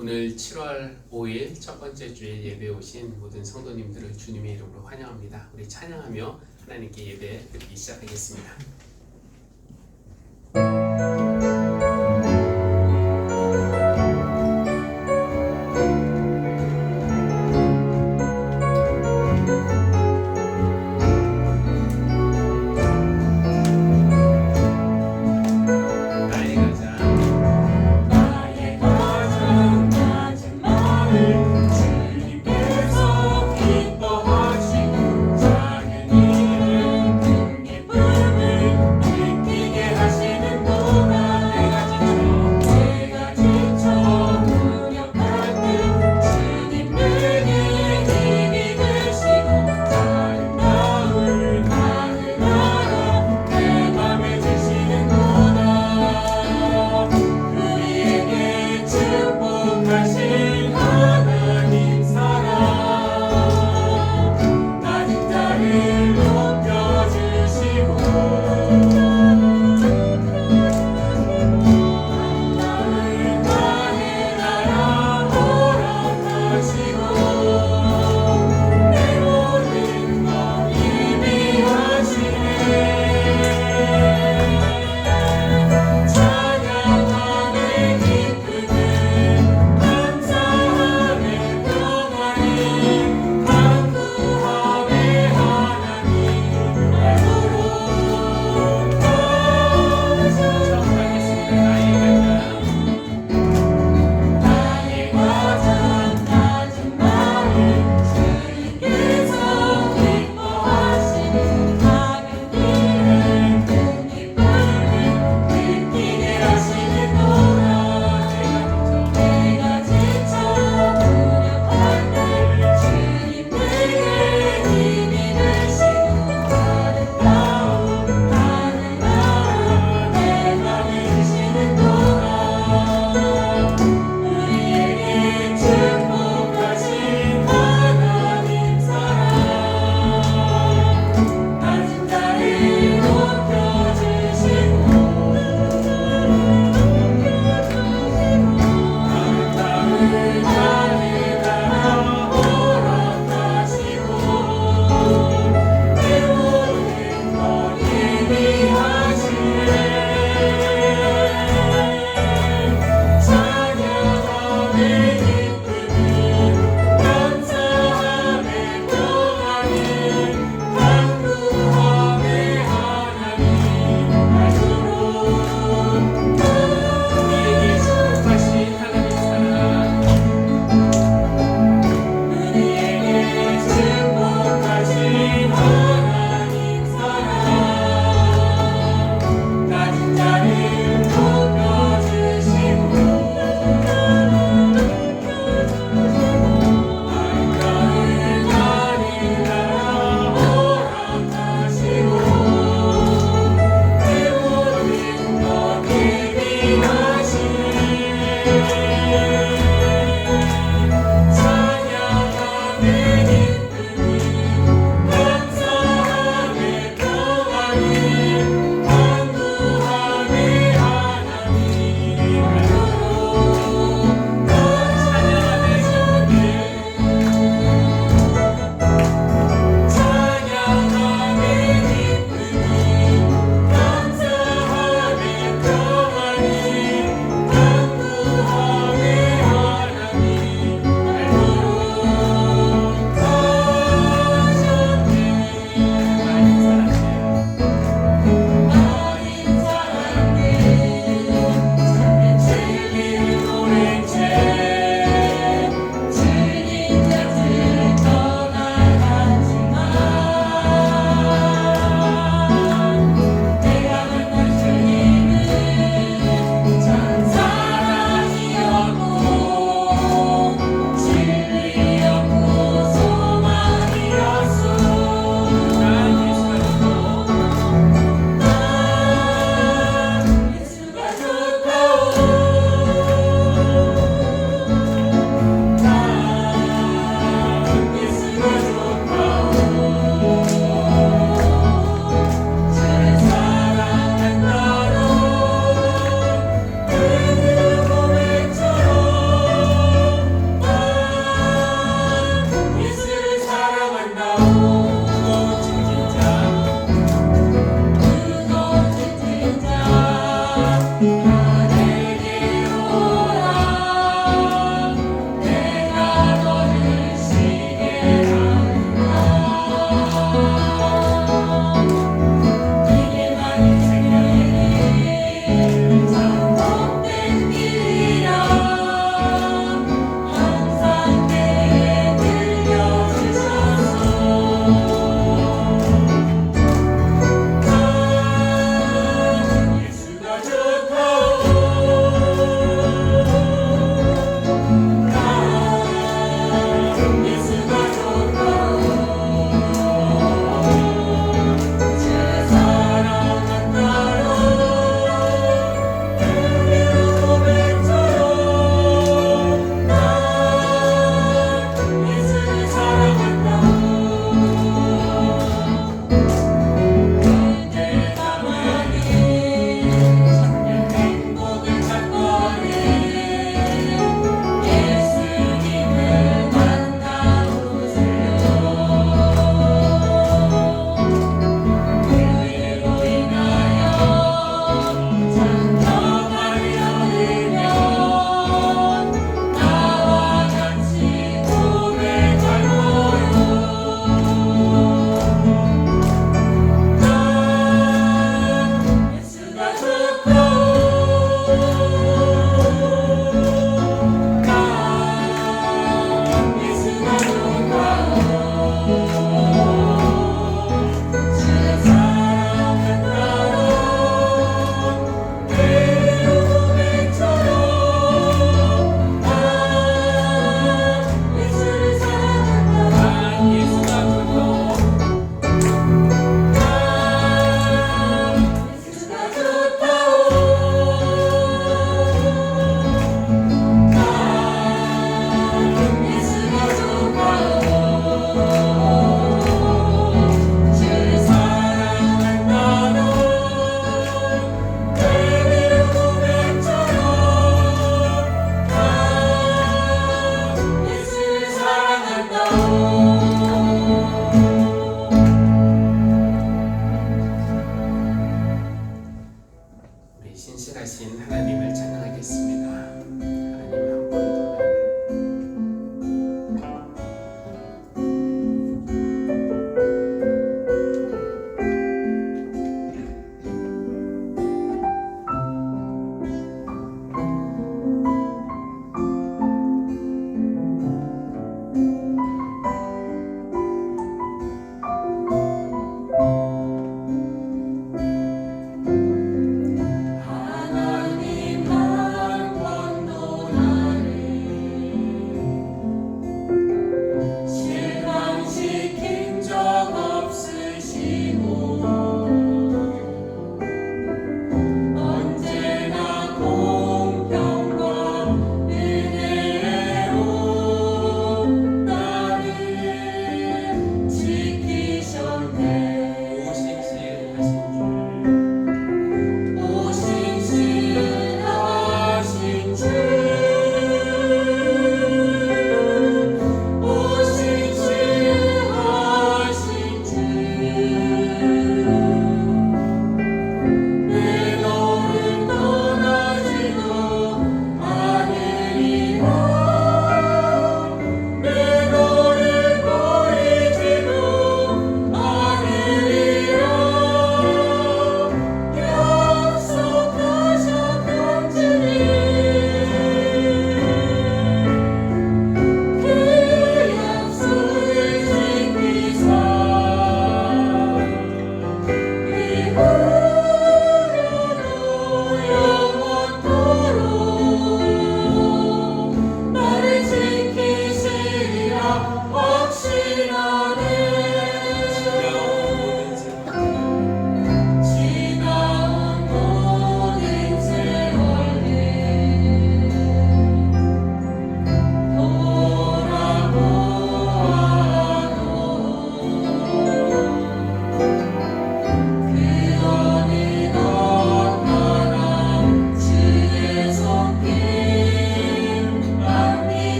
오늘 7월 5일 첫 번째 주일 예배에 오신 모든 성도님들을 주님의 이름으로 환영합니다. 우리 찬양하며 하나님께 예배 드리기 시작하겠습니다. 주님께서 기뻐하시고 작은 이름 큰 기쁨을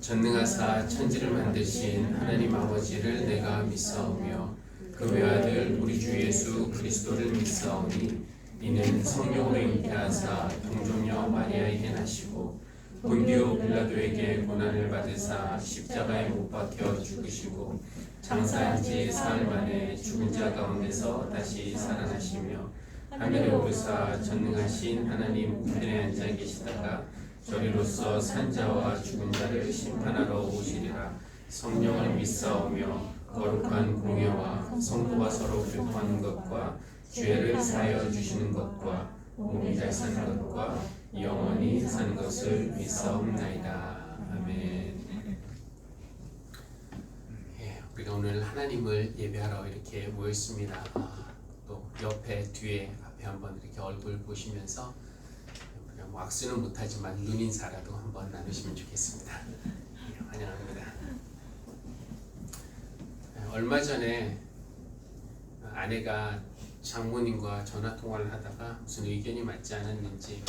전능하사 천지를 만드신 하나님 아버지를 내가 믿사오며 그 외아들 우리 주 예수 그리스도를 믿사오니 이는 성령으로 잉태하사 동정녀 마리아에게 나시고 본디오 빌라도에게 고난을 받으사 십자가에 못 박혀 죽으시고 장사한 지 사흘 만에 죽은 자 가운데서 다시 살아나시며 하늘에 오르사 전능하신 하나님 우편에 앉아 계시다가 저리로서 산자와 죽은 자를 심판하러 오시리라. 성령을 믿사오며 거룩한 공예와 성도가 서로 교통하는 것과 죄를 사하여 주시는 것과 몸이 잘 사는 것과 영원히 사는 것을 믿사옵나이다. 아멘. 우리가 오늘 하나님을 예배하러 이렇게 모였습니다. 또 옆에 뒤에 앞에 한번 이렇게 얼굴 보시면서 뭐 악수는 못하지만 눈인사라도 한번 나누시면 좋겠습니다. 환영합니다. 얼마 전에 아내가 장모님과 전화 통화를 하다가 무슨 의견이 맞지 않았는지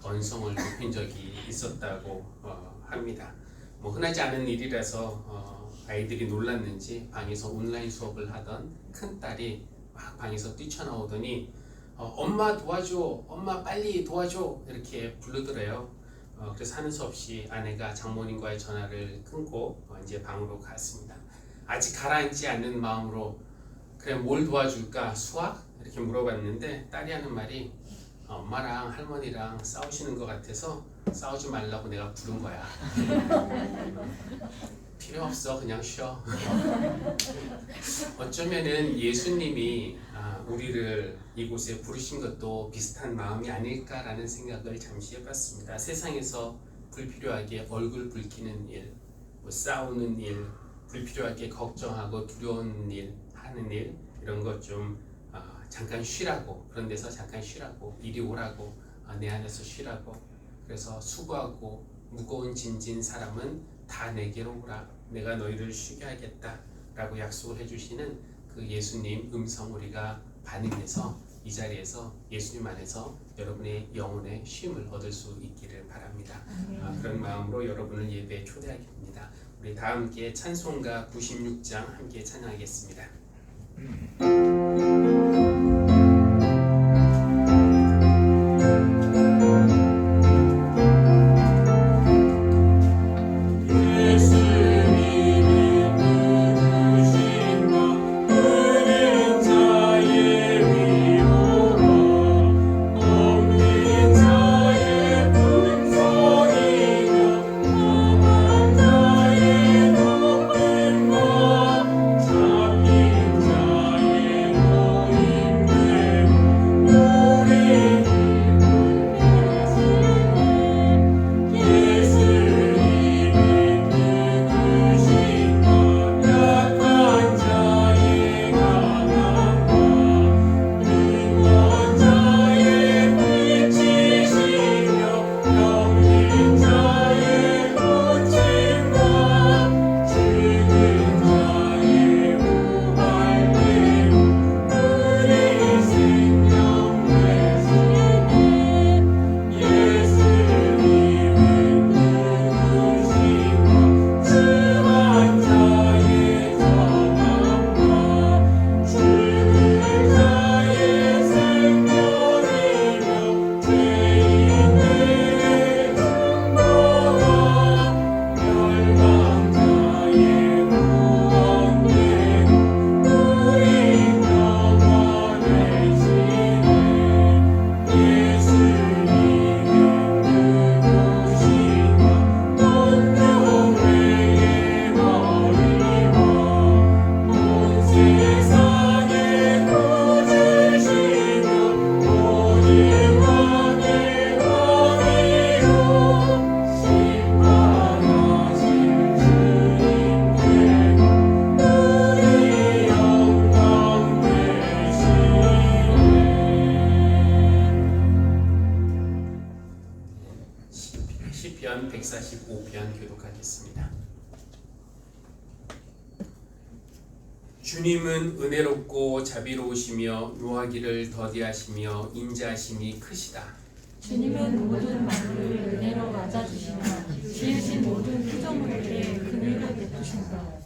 언성을 높인 적이 있었다고 합니다. 뭐 흔하지 않은 일이라서 아이들이 놀랐는지 방에서 온라인 수업을 하던 큰 딸이 막 방에서 뛰쳐나오더니 엄마 도와줘, 엄마 빨리 도와줘 이렇게 부르더래요. 그래서 하는 수 없이 아내가 장모님과의 전화를 끊고 이제 방으로 갔습니다. 아직 가라앉지 않는 마음으로 그래 뭘 도와줄까? 수학? 이렇게 물어봤는데 딸이 하는 말이 엄마랑 할머니랑 싸우시는 것 같아서 싸우지 말라고 내가 부른 거야. 필요 없어, 그냥 쉬어. 어쩌면은 예수님이 우리를 이곳에 부르신 것도 비슷한 마음이 아닐까라는 생각을 잠시 해봤습니다. 세상에서 불필요하게 얼굴 붉히는 일, 뭐 싸우는 일, 불필요하게 걱정하고 두려운 일, 하는 일 이런 것 좀 잠깐 쉬라고, 그런 데서 잠깐 쉬라고, 이리 오라고, 내 안에서 쉬라고. 그래서 수고하고 무거운 짐진 사람은 다 내게로 오라, 내가 너희를 쉬게 하겠다 라고 약속을 해주시는 그 예수님 음성 우리가 반응해서 이 자리에서 예수님 안에서 여러분의 영혼의 쉼을 얻을 수 있기를 바랍니다. 그런 마음으로 여러분을 예배에 초대하겠습니다. 우리 다 함께 찬송가 96장 함께 찬양하겠습니다. 145편 교독하겠습니다. 주님은 은혜롭고 자비로우시며 묘하기를 더디하시며 인자하심이 크시다. 주님은 모든 만물을 은혜로 맞아주시며 지으신 모든 피조물에게 긍휼을 베푸신다.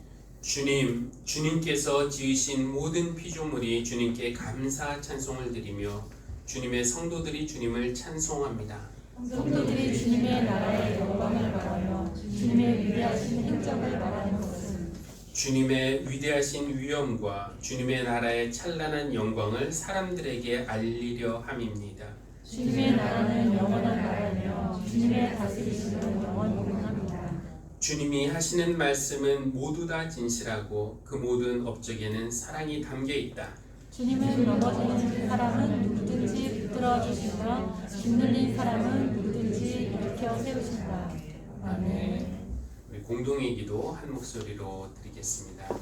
주님께서 지으신 모든 피조물이 주님께 감사 찬송을 드리며 주님의 성도들이 주님을 찬송합니다. 성도들이 주님의 나라의 영광을 말하며 주님의 위대하신 행적을 말하는 것은 주님의 위대하신 위엄과 주님의 나라의 찬란한 영광을 사람들에게 알리려 함입니다. 주님의 나라는 영원한 나라이며 주님의 다스리심은 영원무궁합니다. 주님이 하시는 말씀은 모두 다 진실하고 그 모든 업적에는 사랑이 담겨 있다. 주님은 넘어지는 사람은 누구든지 붙들어 주시며 짓눌린 사람은 누구든지 일으켜 세우신다. 아멘. 우리 공동의 기도 한 목소리로 드리겠습니다.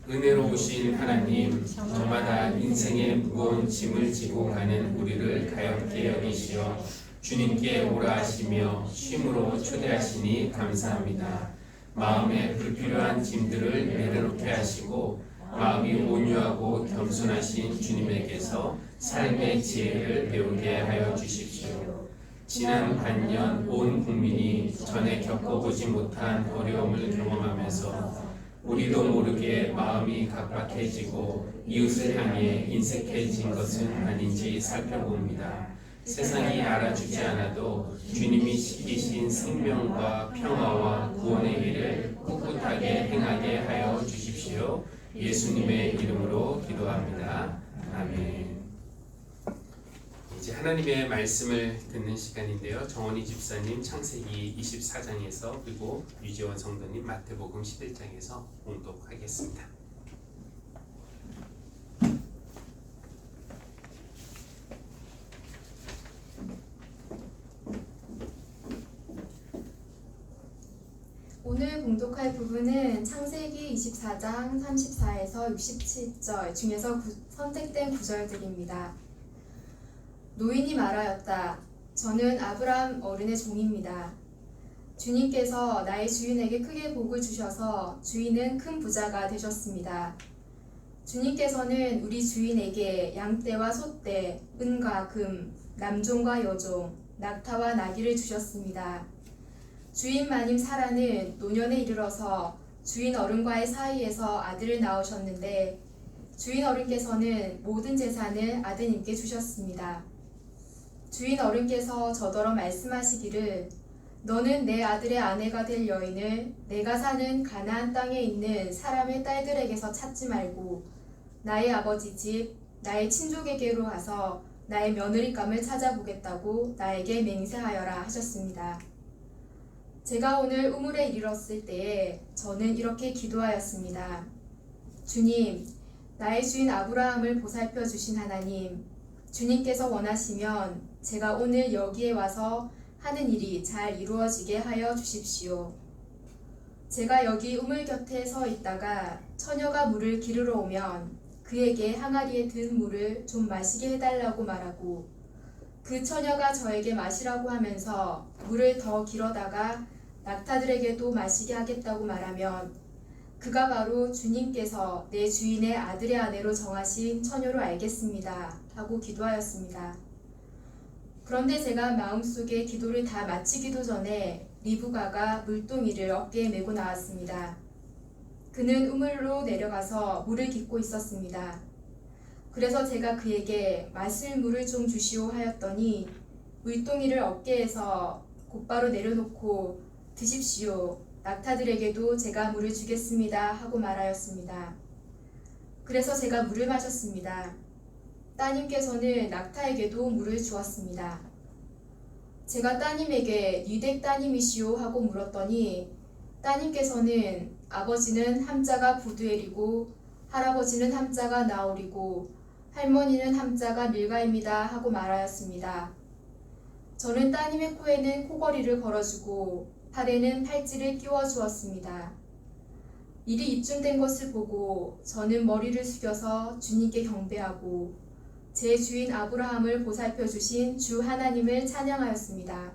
은혜로우신 하나님, 저마다 인생의 무거운 짐을 지고 가는 우리를 가볍게 여기시어 주님께 오라 하시며 쉼으로 초대하시니 감사합니다. 마음에 불필요한 짐들을 내려놓게 하시고 마음이 온유하고 겸손하신 주님에게서 삶의 지혜를 배우게 하여 주십시오. 지난 반년 온 국민이 전에 겪어보지 못한 어려움을 경험하면서 우리도 모르게 마음이 각박해지고 이웃을 향해 인색해진 것은 아닌지 살펴봅니다. 세상이 알아주지 않아도 주님이 시키신 생명과 평화와 구원의 일을 꿋꿋하게 행하게 하여 주십시오. 예수님의 이름으로 기도합니다. 아멘. 이제 하나님의 말씀을 듣는 시간인데요. 정원희 집사님 창세기 24장에서 그리고 유재원 성도님 마태복음 11장에서 봉독하겠습니다. 오늘 봉독할 부분은 창세기 24장 34에서 67절 중에서 선택된 구절들입니다. 노인이 말하였다. 저는 아브라함 어른의 종입니다. 주님께서 나의 주인에게 크게 복을 주셔서 주인은 큰 부자가 되셨습니다. 주님께서는 우리 주인에게 양떼와 소떼, 은과 금, 남종과 여종, 낙타와 나귀를 주셨습니다. 주인 마님 사라는 노년에 이르러서 주인 어른과의 사이에서 아들을 낳으셨는데 주인 어른께서는 모든 재산을 아드님께 주셨습니다. 주인 어른께서 저더러 말씀하시기를 너는 내 아들의 아내가 될 여인을 내가 사는 가나안 땅에 있는 사람의 딸들에게서 찾지 말고 나의 아버지 집 나의 친족에게로 가서 나의 며느리감을 찾아보겠다고 나에게 맹세하여라 하셨습니다. 제가 오늘 우물에 이르렀을 때에 저는 이렇게 기도하였습니다. 주님, 나의 주인 아브라함을 보살펴 주신 하나님, 주님께서 원하시면 제가 오늘 여기에 와서 하는 일이 잘 이루어지게 하여 주십시오. 제가 여기 우물 곁에 서 있다가 처녀가 물을 기르러 오면 그에게 항아리에 든 물을 좀 마시게 해달라고 말하고 그 처녀가 저에게 마시라고 하면서 물을 더 길어다가 낙타들에게도 마시게 하겠다고 말하면 그가 바로 주님께서 내 주인의 아들의 아내로 정하신 처녀로 알겠습니다 하고 기도하였습니다. 그런데 제가 마음속에 기도를 다 마치기도 전에 리브가가 물동이를 어깨에 메고 나왔습니다. 그는 우물로 내려가서 물을 깃고 있었습니다. 그래서 제가 그에게 마실 물을 좀 주시오 하였더니 물동이를 어깨에서 곧바로 내려놓고 드십시오. 낙타들에게도 제가 물을 주겠습니다 하고 말하였습니다. 그래서 제가 물을 마셨습니다. 따님께서는 낙타에게도 물을 주었습니다. 제가 따님에게 니댁 따님이시오 하고 물었더니 따님께서는 아버지는 함자가 부두엘이고 할아버지는 함자가 나홀이고 할머니는 함자가 밀가입니다 하고 말하였습니다. 저는 따님의 코에는 코걸이를 걸어주고 팔에는 팔찌를 끼워주었습니다. 일이 입증된 것을 보고 저는 머리를 숙여서 주님께 경배하고 제 주인 아브라함을 보살펴 주신 주 하나님을 찬양하였습니다.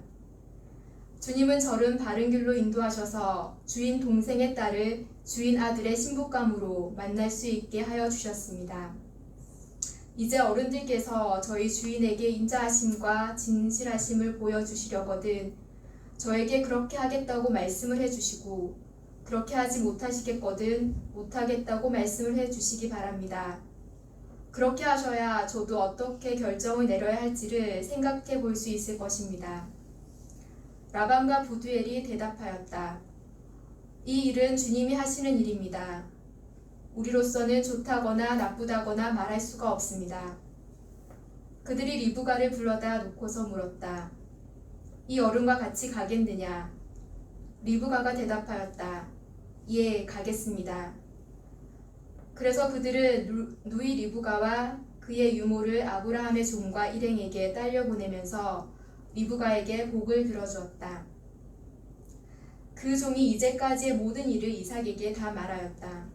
주님은 저를 바른 길로 인도하셔서 주인 동생의 딸을 주인 아들의 신부감으로 만날 수 있게 하여 주셨습니다. 이제 어른들께서 저희 주인에게 인자하심과 진실하심을 보여주시려거든 저에게 그렇게 하겠다고 말씀을 해주시고 그렇게 하지 못하시겠거든 못하겠다고 말씀을 해주시기 바랍니다. 그렇게 하셔야 저도 어떻게 결정을 내려야 할지를 생각해 볼 수 있을 것입니다. 라반과 부두엘이 대답하였다. 이 일은 주님이 하시는 일입니다. 우리로서는 좋다거나 나쁘다거나 말할 수가 없습니다. 그들이 리브가를 불러다 놓고서 물었다. 이 어른과 같이 가겠느냐? 리브가가 대답하였다. 예, 가겠습니다. 그래서 그들은 누이 리브가와 그의 유모를 아브라함의 종과 일행에게 딸려보내면서 리브가에게 복을 들어주었다. 그 종이 이제까지의 모든 일을 이삭에게 다 말하였다.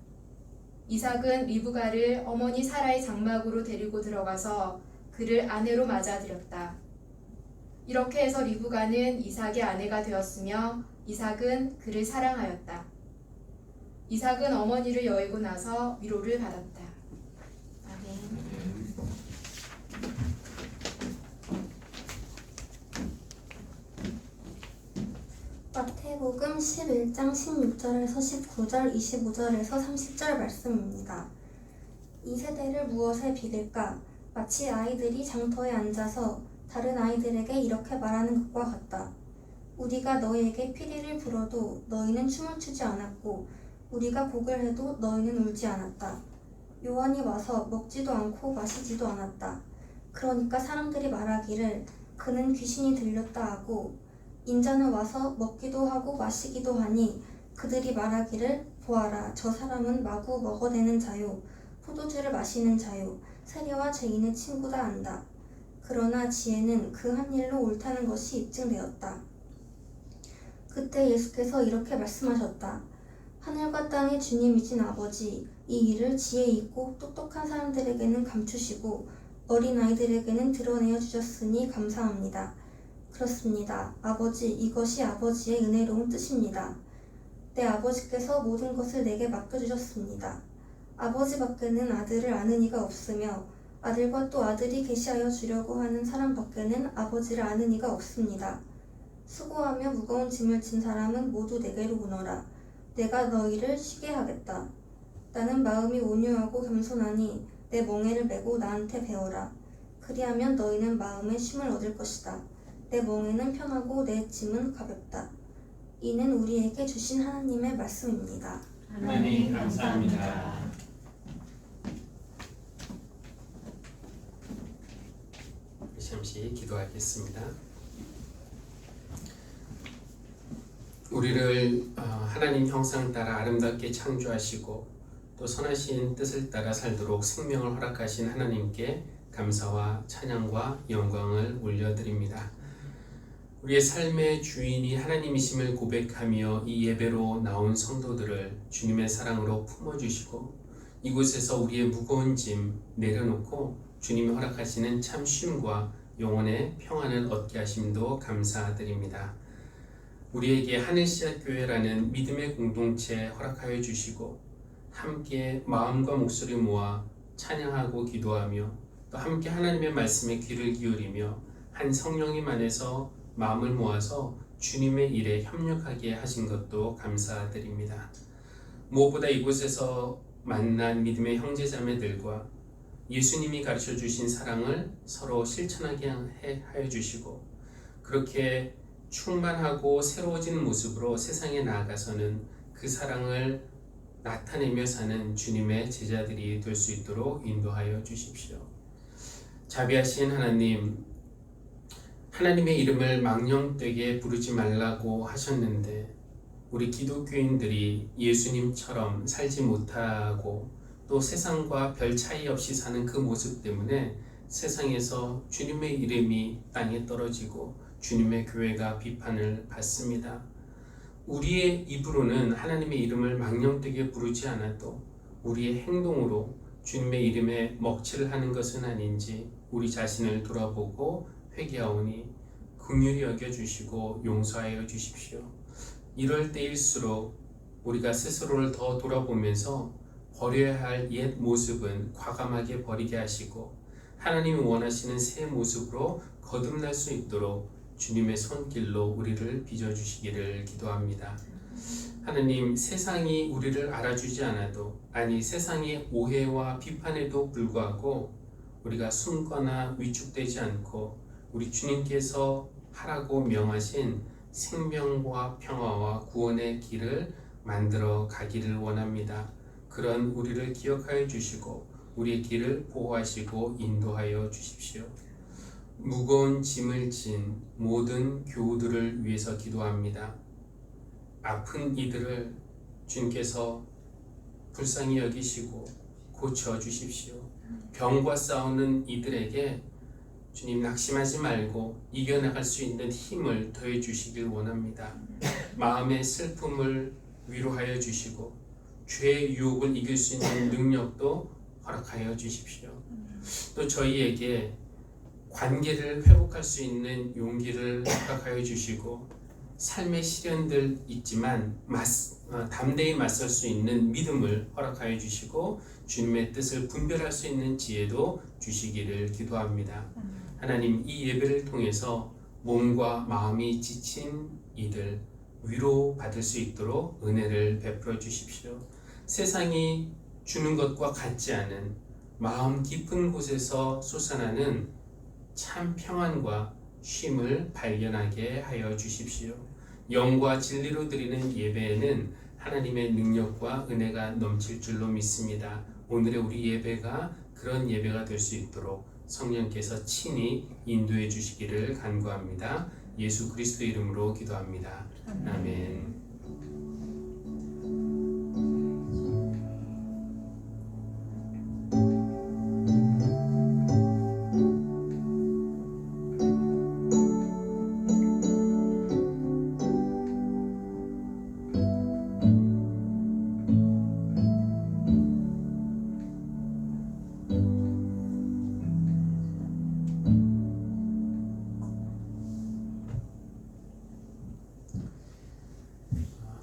이삭은 리브가를 어머니 사라의 장막으로 데리고 들어가서 그를 아내로 맞아들였다. 이렇게 해서 리브가는 이삭의 아내가 되었으며 이삭은 그를 사랑하였다. 이삭은 어머니를 여의고 나서 위로를 받았다. 아멘. 마태복음 11장 16절에서 19절, 25절에서 30절 말씀입니다. 이 세대를 무엇에 비길까? 마치 아이들이 장터에 앉아서 다른 아이들에게 이렇게 말하는 것과 같다. 우리가 너희에게 피리를 불어도 너희는 춤을 추지 않았고 우리가 곡을 해도 너희는 울지 않았다. 요한이 와서 먹지도 않고 마시지도 않았다. 그러니까 사람들이 말하기를 그는 귀신이 들렸다 하고 인자는 와서 먹기도 하고 마시기도 하니 그들이 말하기를 보아라 저 사람은 마구 먹어대는 자요 포도주를 마시는 자요 세리와 죄인의 친구다 한다. 그러나 지혜는 그 한 일로 옳다는 것이 입증되었다. 그때 예수께서 이렇게 말씀하셨다. 하늘과 땅의 주님이신 아버지, 이 일을 지혜 있고 똑똑한 사람들에게는 감추시고 어린아이들에게는 드러내어 주셨으니 감사합니다. 그렇습니다. 아버지, 이것이 아버지의 은혜로운 뜻입니다. 내 아버지께서 모든 것을 내게 맡겨주셨습니다. 아버지 밖에는 아들을 아는 이가 없으며 아들과 또 아들이 계시하여 주려고 하는 사람 밖에는 아버지를 아는 이가 없습니다. 수고하며 무거운 짐을 진 사람은 모두 내게로 오너라. 내가 너희를 쉬게 하겠다. 나는 마음이 온유하고 겸손하니 내 멍에를 메고 나한테 배워라. 그리하면 너희는 마음의 쉼을 얻을 것이다. 내 멍에는 편하고 내 짐은 가볍다. 이는 우리에게 주신 하나님의 말씀입니다. 하나님 감사합니다. 잠시 기도하겠습니다. 우리를 하나님 형상 따라 아름답게 창조하시고 또 선하신 뜻을 따라 살도록 생명을 허락하신 하나님께 감사와 찬양과 영광을 올려드립니다. 우리의 삶의 주인이 하나님이심을 고백하며 이 예배로 나온 성도들을 주님의 사랑으로 품어주시고 이곳에서 우리의 무거운 짐 내려놓고 주님이 허락하시는 참 쉼과 영혼의 평안을 얻게 하심도 감사드립니다. 우리에게 하늘씨앗교회라는 믿음의 공동체 허락하여 주시고 함께 마음과 목소리 모아 찬양하고 기도하며 또 함께 하나님의 말씀에 귀를 기울이며 한 성령님 안에서 마음을 모아서 주님의 일에 협력하게 하신 것도 감사드립니다. 무엇보다 이곳에서 만난 믿음의 형제자매들과 예수님이 가르쳐 주신 사랑을 서로 실천하게 하여 주시고 그렇게 충만하고 새로워진 모습으로 세상에 나아가서는 그 사랑을 나타내며 사는 주님의 제자들이 될 수 있도록 인도하여 주십시오. 자비하신 하나님, 하나님의 이름을 망령되게 부르지 말라고 하셨는데 우리 기독교인들이 예수님처럼 살지 못하고 또 세상과 별 차이 없이 사는 그 모습 때문에 세상에서 주님의 이름이 땅에 떨어지고 주님의 교회가 비판을 받습니다. 우리의 입으로는 하나님의 이름을 망령되게 부르지 않아도 우리의 행동으로 주님의 이름에 먹칠을 하는 것은 아닌지 우리 자신을 돌아보고 회개하오니 긍휼히 여겨주시고 용서하여 주십시오. 이럴 때일수록 우리가 스스로를 더 돌아보면서 버려야 할 옛 모습은 과감하게 버리게 하시고 하나님이 원하시는 새 모습으로 거듭날 수 있도록 주님의 손길로 우리를 빚어주시기를 기도합니다. 하나님, 세상이 우리를 알아주지 않아도, 아니 세상의 오해와 비판에도 불구하고 우리가 숨거나 위축되지 않고 우리 주님께서 하라고 명하신 생명과 평화와 구원의 길을 만들어 가기를 원합니다. 그런 우리를 기억하여 주시고 우리의 길을 보호하시고 인도하여 주십시오. 무거운 짐을 진 모든 교우들을 위해서 기도합니다. 아픈 이들을 주님께서 불쌍히 여기시고 고쳐 주십시오. 병과 싸우는 이들에게 주님 낙심하지 말고 이겨나갈 수 있는 힘을 더해 주시길 원합니다. 마음의 슬픔을 위로하여 주시고 죄의 유혹을 이길 수 있는 능력도 허락하여 주십시오. 또 저희에게 관계를 회복할 수 있는 용기를 허락하여 주시고 삶의 시련들 있지만 담대히 맞설 수 있는 믿음을 허락하여 주시고 주님의 뜻을 분별할 수 있는 지혜도 주시기를 기도합니다. 하나님, 이 예배를 통해서 몸과 마음이 지친 이들 위로받을 수 있도록 은혜를 베풀어 주십시오. 세상이 주는 것과 같지 않은 마음 깊은 곳에서 솟아나는 참 평안과 쉼을 발견하게 하여 주십시오. 영과 진리로 드리는 예배에는 하나님의 능력과 은혜가 넘칠 줄로 믿습니다. 오늘의 우리 예배가 그런 예배가 될 수 있도록 성령께서 친히 인도해 주시기를 간구합니다. 예수 그리스도 이름으로 기도합니다. 아멘.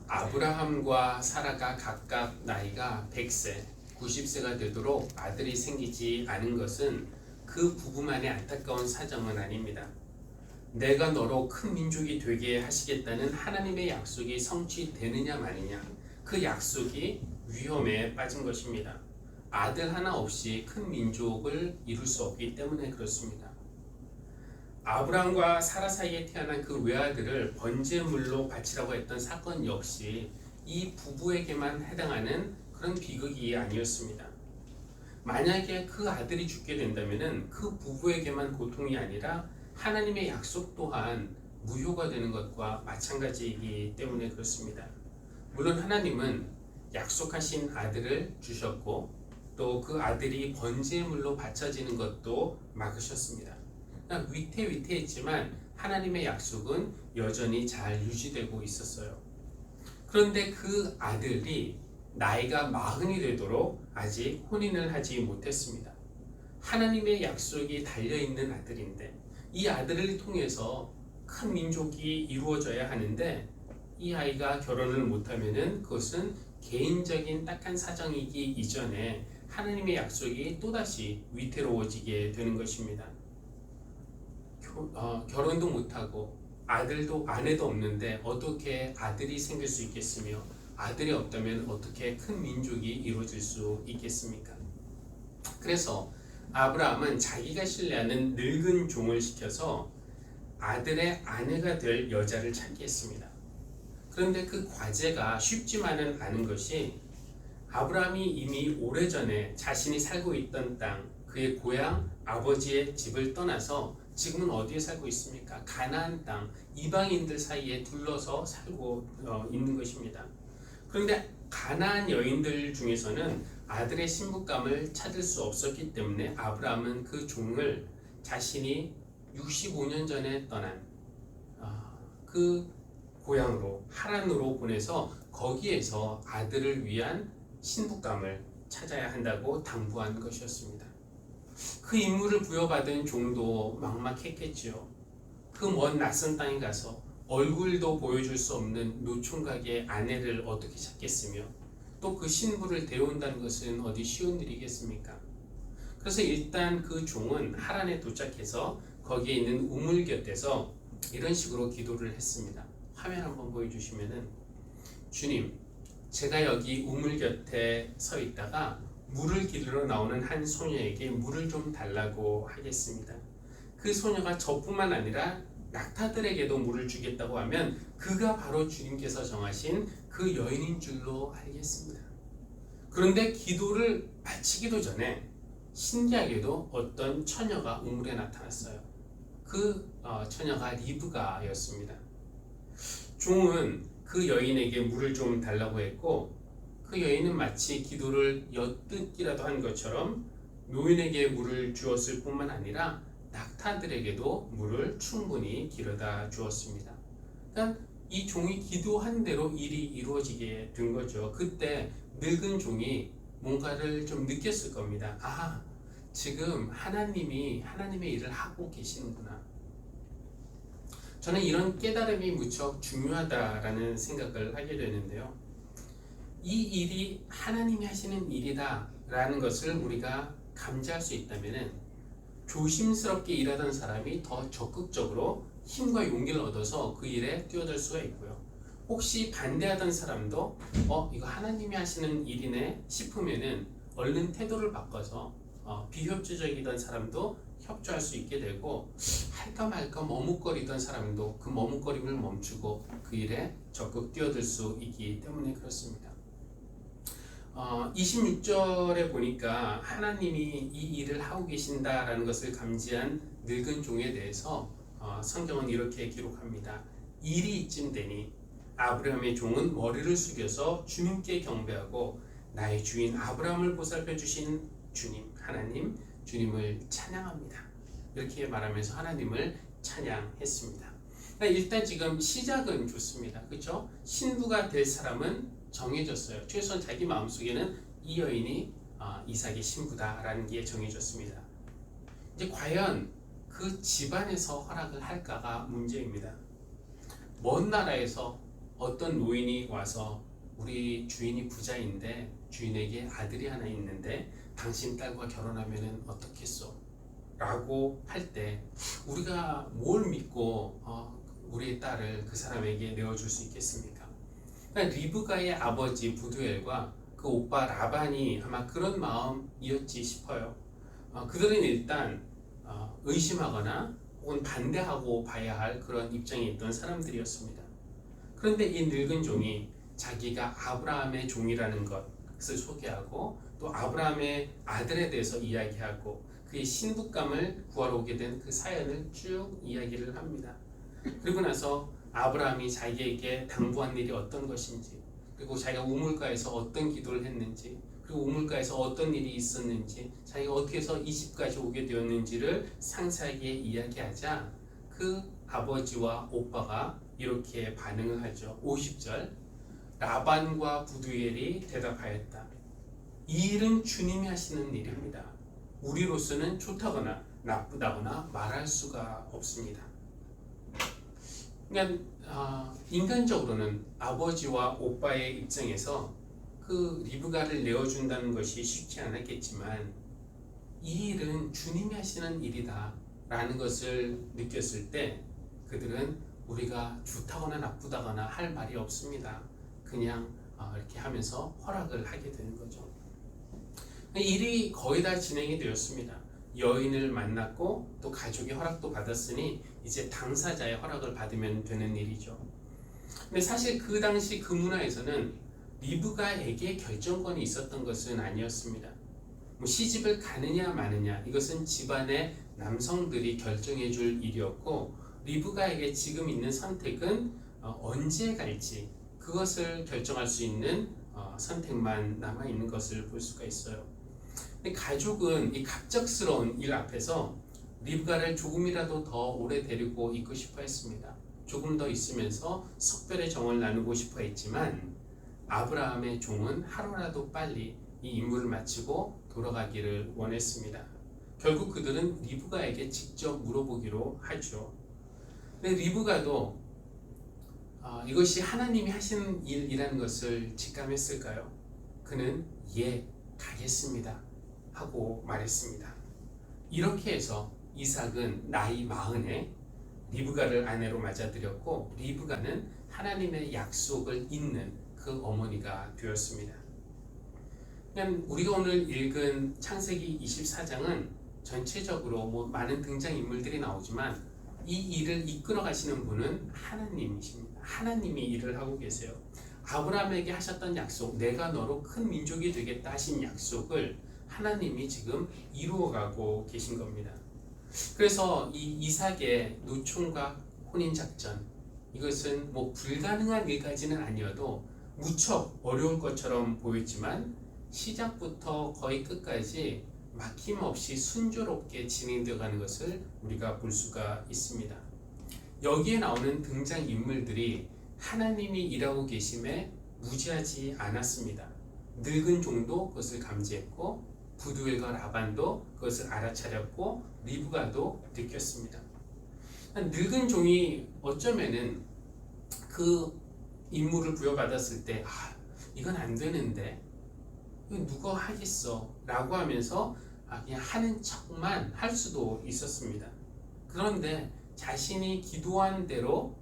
아브라함과 사라가 각각 나이가 100세, 90세가 되도록 아들이 생기지 않은 것은 그 부부만의 안타까운 사정은 아닙니다. 내가 너로 큰 민족이 되게 하시겠다는 하나님의 약속이 성취되느냐 마느냐, 그 약속이 위험에 빠진 것입니다. 아들 하나 없이 큰 민족을 이룰 수 없기 때문에 그렇습니다. 아브라함과 사라 사이에 태어난 그 외아들을 번제물로 바치라고 했던 사건 역시 이 부부에게만 해당하는 그런 비극이 아니었습니다. 만약에 그 아들이 죽게 된다면 그 부부에게만 고통이 아니라 하나님의 약속 또한 무효가 되는 것과 마찬가지이기 때문에 그렇습니다. 물론 하나님은 약속하신 아들을 주셨고 또 그 아들이 번제물로 바쳐지는 것도 막으셨습니다. 위태위태했지만 하나님의 약속은 여전히 잘 유지되고 있었어요. 그런데 그 아들이 나이가 40이 되도록 아직 혼인을 하지 못했습니다. 하나님의 약속이 달려있는 아들인데 이 아들을 통해서 큰 민족이 이루어져야 하는데 이 아이가 결혼을 못하면 그것은 개인적인 딱한 사정이기 이전에 하나님의 약속이 또다시 위태로워지게 되는 것입니다. 결혼도 못하고 아들도 아내도 없는데 어떻게 아들이 생길 수 있겠으며 아들이 없다면 어떻게 큰 민족이 이루어질 수 있겠습니까? 그래서 아브라함은 자기가 신뢰하는 늙은 종을 시켜서 아들의 아내가 될 여자를 찾게 했습니다. 그런데 그 과제가 쉽지만은 않은 것이 아브라함이 이미 오래전에 자신이 살고 있던 땅, 그의 고향 아버지의 집을 떠나서 지금은 어디에 살고 있습니까? 가나안 땅, 이방인들 사이에 둘러서 살고 있는 것입니다. 그런데 가나안 여인들 중에서는 아들의 신부감을 찾을 수 없었기 때문에 아브라함은 그 종을 자신이 65년 전에 떠난 그 고향으로 하란으로 보내서 거기에서 아들을 위한 신부감을 찾아야 한다고 당부한 것이었습니다. 그 임무를 부여받은 종도 막막했겠지요. 그 먼 낯선 땅에 가서 얼굴도 보여줄 수 없는 노총각의 아내를 어떻게 찾겠으며 또 그 신부를 데려온다는 것은 어디 쉬운 일이겠습니까? 그래서 일단 그 종은 하란에 도착해서 거기에 있는 우물 곁에서 이런 식으로 기도를 했습니다. 화면 한번 보여주시면은, 주님, 제가 여기 우물 곁에 서 있다가 물을 기르러 나오는 한 소녀에게 물을 좀 달라고 하겠습니다. 그 소녀가 저뿐만 아니라 낙타들에게도 물을 주겠다고 하면 그가 바로 주님께서 정하신 그 여인인 줄로 알겠습니다. 그런데 기도를 마치기도 전에 신기하게도 어떤 처녀가 우물에 나타났어요. 그 처녀가 리브가였습니다. 종은 그 여인에게 물을 좀 달라고 했고, 그 여인은 마치 기도를 엿듣기라도 한 것처럼 노인에게 물을 주었을 뿐만 아니라 낙타들에게도 물을 충분히 기르다 주었습니다. 그러니까 이 종이 기도한 대로 일이 이루어지게 된 거죠. 그때 늙은 종이 뭔가를 좀 느꼈을 겁니다. 아, 지금 하나님이 하나님의 일을 하고 계시는구나. 저는 이런 깨달음이 무척 중요하다라는 생각을 하게 되는데요. 이 일이 하나님이 하시는 일이다라는 것을 우리가 감지할 수 있다면은 조심스럽게 일하던 사람이 더 적극적으로 힘과 용기를 얻어서 그 일에 뛰어들 수가 있고요. 혹시 반대하던 사람도 이거 하나님이 하시는 일이네 싶으면은 얼른 태도를 바꿔서 비협조적이던 사람도 협조할 수 있게 되고, 할까 말까 머뭇거리던 사람도 그 머뭇거림을 멈추고 그 일에 적극 뛰어들 수 있기 때문에 그렇습니다. 26절에 보니까 하나님이 이 일을 하고 계신다라는 것을 감지한 늙은 종에 대해서 성경은 이렇게 기록합니다. 일이 이쯤 되니 아브라함의 종은 머리를 숙여서 주님께 경배하고 나의 주인 아브라함을 보살펴 주신 주님, 하나님, 주님을 찬양합니다. 이렇게 말하면서 하나님을 찬양했습니다. 그러니까 일단 지금 시작은 좋습니다. 그렇죠? 신부가 될 사람은 정해졌어요. 최소한 자기 마음속에는 이 여인이 이삭의 신부다라는 게 정해졌습니다. 이제 과연 그 집안에서 허락을 할까가 문제입니다. 먼 나라에서 어떤 노인이 와서 우리 주인이 부자인데 주인에게 아들이 하나 있는데 당신 딸과 결혼하면 어떻겠소? 라고 할 때 우리가 뭘 믿고 우리의 딸을 그 사람에게 내어줄 수 있겠습니까? 그러니까 리브가의 아버지 부두엘과 그 오빠 라반이 아마 그런 마음이었지 싶어요. 그들은 일단 의심하거나 혹은 반대하고 봐야 할 그런 입장에 있던 사람들이었습니다. 그런데 이 늙은 종이 자기가 아브라함의 종이라는 것을 소개하고 또 아브라함의 아들에 대해서 이야기하고 그의 신부감을 구하러 오게 된 그 사연을 쭉 이야기를 합니다. 그리고 나서 아브라함이 자기에게 당부한 일이 어떤 것인지, 그리고 자기가 우물가에서 어떤 기도를 했는지, 그리고 우물가에서 어떤 일이 있었는지, 자기가 어떻게 해서 이 집까지 오게 되었는지를 상세하게 이야기하자 그 아버지와 오빠가 이렇게 반응을 하죠. 50절, 라반과 부두엘이 대답하였다. 이 일은 주님이 하시는 일입니다. 우리로서는 좋다거나 나쁘다거나 말할 수가 없습니다. 그러니까 인간적으로는 아버지와 오빠의 입장에서 그 리브가를 내어준다는 것이 쉽지 않았겠지만 이 일은 주님이 하시는 일이다 라는 것을 느꼈을 때 그들은 우리가 좋다거나 나쁘다거나 할 말이 없습니다. 그냥 이렇게 하면서 허락을 하게 되는 거죠. 일이 거의 다 진행이 되었습니다. 여인을 만났고 또 가족의 허락도 받았으니 이제 당사자의 허락을 받으면 되는 일이죠. 근데 사실 그 당시 그 문화에서는 리브가에게 결정권이 있었던 것은 아니었습니다. 시집을 가느냐 마느냐 이것은 집안의 남성들이 결정해 줄 일이었고, 리브가에게 지금 있는 선택은 언제 갈지 그것을 결정할 수 있는 선택만 남아 있는 것을 볼 수가 있어요. 근데 가족은 이 갑작스러운 일 앞에서 리브가를 조금이라도 더 오래 데리고 있고 싶어 했습니다. 조금 더 있으면서 석별의 정을 나누고 싶어 했지만 아브라함의 종은 하루라도 빨리 이 임무를 마치고 돌아가기를 원했습니다. 결국 그들은 리브가에게 직접 물어보기로 하죠. 근데 리브가도 이것이 하나님이 하시는 일이라는 것을 직감했을까요? 그는 예, 가겠습니다 하고 말했습니다. 이렇게 해서 이삭은 나이 40에 리브가를 아내로 맞아들였고, 리브가는 하나님의 약속을 잇는 그 어머니가 되었습니다. 그냥 우리가 오늘 읽은 창세기 24장은 전체적으로 많은 등장인물들이 나오지만 이 일을 이끌어 가시는 분은 하나님이십니다. 하나님이 일을 하고 계세요. 아브라함에게 하셨던 약속, 내가 너로 큰 민족이 되겠다 하신 약속을 하나님이 지금 이루어가고 계신 겁니다. 그래서 이 이삭의 노총각 혼인작전, 이것은 불가능한 일까지는 아니어도 무척 어려울 것처럼 보였지만 시작부터 거의 끝까지 막힘없이 순조롭게 진행되어 가는 것을 우리가 볼 수가 있습니다. 여기에 나오는 등장인물들이 하나님이 일하고 계심에 무지하지 않았습니다. 늙은 종도 그것을 감지했고, 부두엘과 라반도 그것을 알아차렸고, 리브가도 느꼈습니다. 늙은 종이 어쩌면은 그 임무를 부여받았을 때 이건 안 되는데 이거 누가 하겠어 라고 하면서 그냥 하는 척만 할 수도 있었습니다. 그런데 자신이 기도한 대로